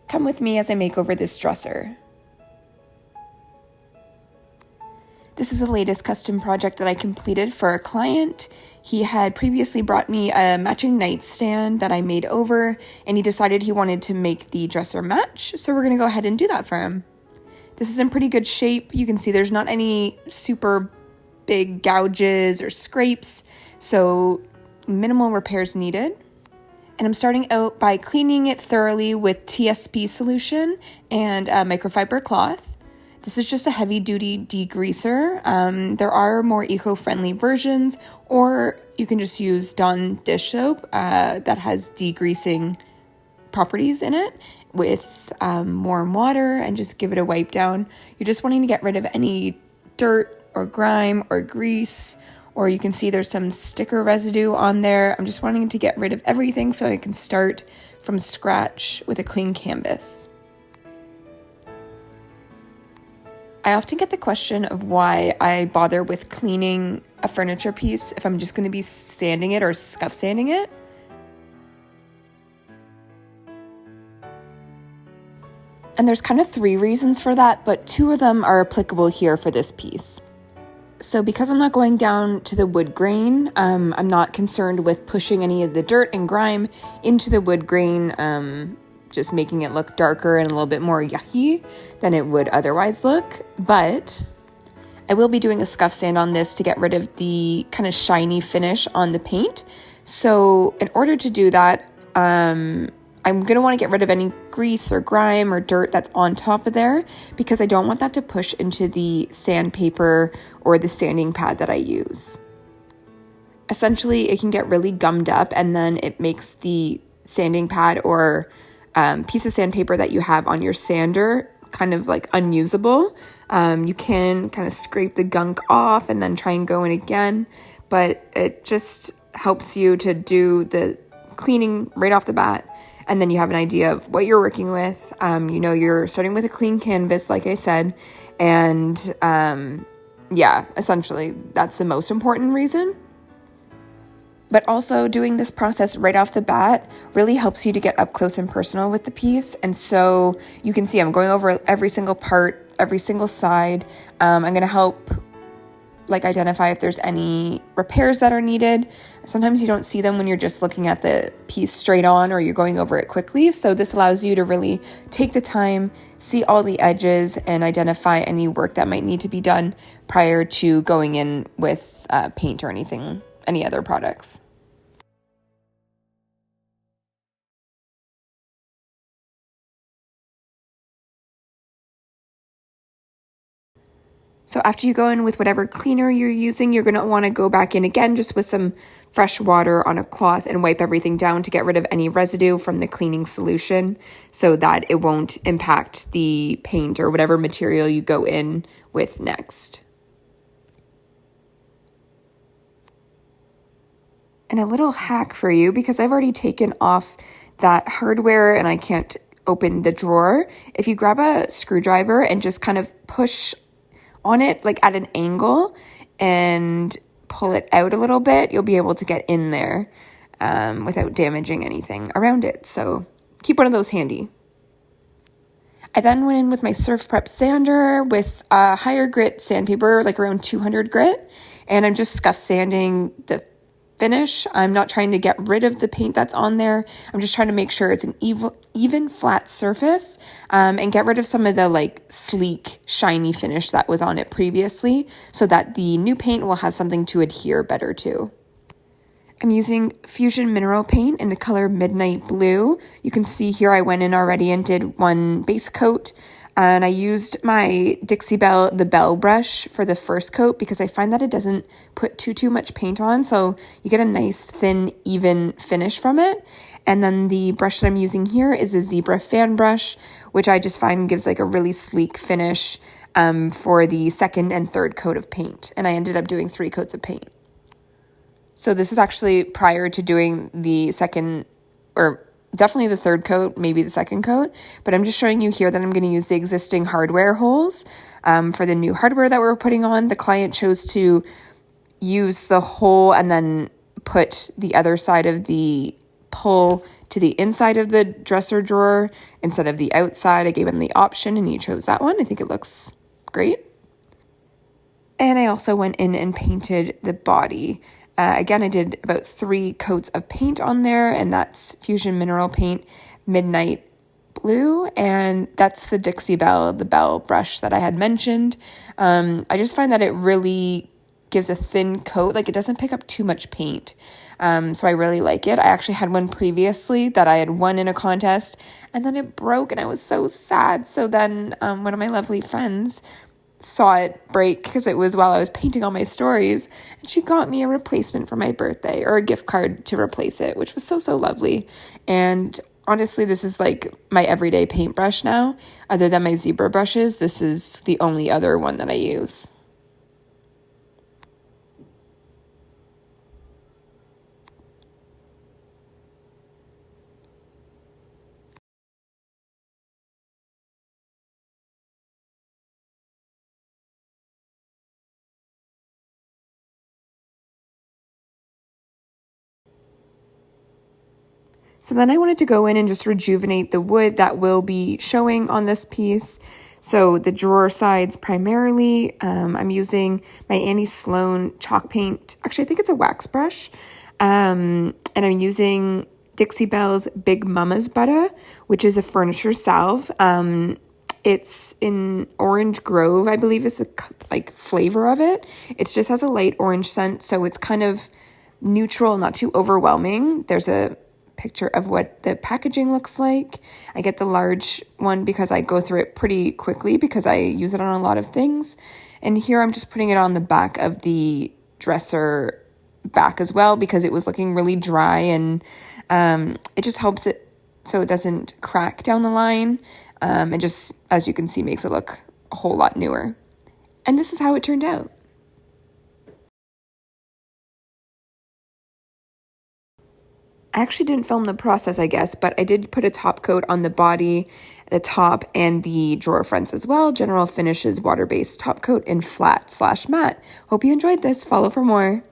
Come with me as I make over this dresser. This is the latest custom project that I completed for a client. He had previously brought me a matching nightstand that I made over, and he decided he wanted to make the dresser match, so we're going to go ahead and do that for him. This is in pretty good shape. You can see there's not any super big gouges or scrapes, so minimal repairs needed. And I'm starting out by cleaning it thoroughly with TSP solution and microfiber cloth. This is just a heavy-duty degreaser. There are more eco-friendly versions, or you can just use Dawn dish soap that has degreasing properties in it with warm water, and just give it a wipe down. You're just wanting to get rid of any dirt or grime or grease, or you can see there's some sticker residue on there. I'm just wanting to get rid of everything so I can start from scratch with a clean canvas. I often get the question of why I bother with cleaning a furniture piece if I'm just going to be sanding it or scuff sanding it. And there's kind of 3 reasons for that, but 2 of them are applicable here for this piece. So because I'm not going down to the wood grain, I'm not concerned with pushing any of the dirt and grime into the wood grain, just making it look darker and a little bit more yucky than it would otherwise look. But I will be doing a scuff sand on this to get rid of the kind of shiny finish on the paint. So in order to do that, I'm going to want to get rid of any grease or grime or dirt that's on top of there, because I don't want that to push into the sandpaper or the sanding pad that I use. Essentially, it can get really gummed up, and then it makes the sanding pad or piece of sandpaper that you have on your sander kind of like unusable. You can kind of scrape the gunk off and then try and go in again, but it just helps you to do the cleaning right off the bat, and then you have an idea of what you're working with. You're starting with a clean canvas, like I said, and essentially that's the most important reason. But also doing this process right off the bat really helps you to get up close and personal with the piece. And so you can see I'm going over every single part, every single side. I'm going to help identify if there's any repairs that are needed. Sometimes you don't see them when you're just looking at the piece straight on, or you're going over it quickly. So this allows you to really take the time, see all the edges, and identify any work that might need to be done prior to going in with paint or any other products. So after you go in with whatever cleaner you're using, you're going to want to go back in again just with some fresh water on a cloth and wipe everything down to get rid of any residue from the cleaning solution so that it won't impact the paint or whatever material you go in with next. And a little hack for you, because I've already taken off that hardware and I can't open the drawer. If you grab a screwdriver and just kind of push on it like at an angle and pull it out a little bit, you'll be able to get in there without damaging anything around it. So keep one of those handy. I then went in with my Surf Prep sander with a higher grit sandpaper, like around 200 grit, and I'm just scuff sanding the finish. I'm not trying to get rid of the paint that's on there. I'm just trying to make sure it's an even flat surface, and get rid of some of the sleek, shiny finish that was on it previously, so that the new paint will have something to adhere better to. I'm using Fusion Mineral Paint in the color Midnight Blue. You can see here I went in already and did one base coat. And I used my Dixie Belle, the Bell brush for the first coat, because I find that it doesn't put too much paint on. So you get a nice, thin, even finish from it. And then the brush that I'm using here is a Zebra fan brush, which I just find gives a really sleek finish for the second and third coat of paint. And I ended up doing 3 coats of paint. So this is actually prior to doing the second, or definitely the third coat, maybe the second coat, but I'm just showing you here that I'm going to use the existing hardware holes for the new hardware that we're putting on. The client chose to use the hole and then put the other side of the pull to the inside of the dresser drawer instead of the outside. I gave him the option and he chose that one. I think it looks great. And I also went in and painted the body. Again, I did about 3 coats of paint on there, and that's Fusion Mineral Paint Midnight Blue, and that's the Dixie Belle, the Belle brush that I had mentioned. I just find that it really gives a thin coat, like it doesn't pick up too much paint. So I really like it. I actually had one previously that I had won in a contest, and then it broke, and I was so sad. So then one of my lovely friends saw it break because it was while I was painting all my stories, and she got me a replacement for my birthday, or a gift card to replace it, which was so lovely. And honestly, this is like my everyday paintbrush now. Other than my zebra brushes, this is the only other one that I use. So then I wanted to go in and just rejuvenate the wood that will be showing on this piece. So the drawer sides primarily, I'm using my Annie Sloan chalk paint. Actually, I think it's a wax brush. And I'm using Dixie Belle's Big Mama's Butter, which is a furniture salve. It's in Orange Grove, I believe is the like flavor of it. It just has a light orange scent, so it's kind of neutral, not too overwhelming. There's a picture of what the packaging looks like. I get the large one because I go through it pretty quickly because I use it on a lot of things. And here I'm just putting it on the back of the dresser back as well because it was looking really dry, and it just helps it so it doesn't crack down the line. And just, as you can see, makes it look a whole lot newer. And this is how it turned out. I actually didn't film the process, I guess, but I did put a top coat on the body, the top, and the drawer fronts as well. General Finishes water-based top coat in flat/matte. Hope you enjoyed this. Follow for more.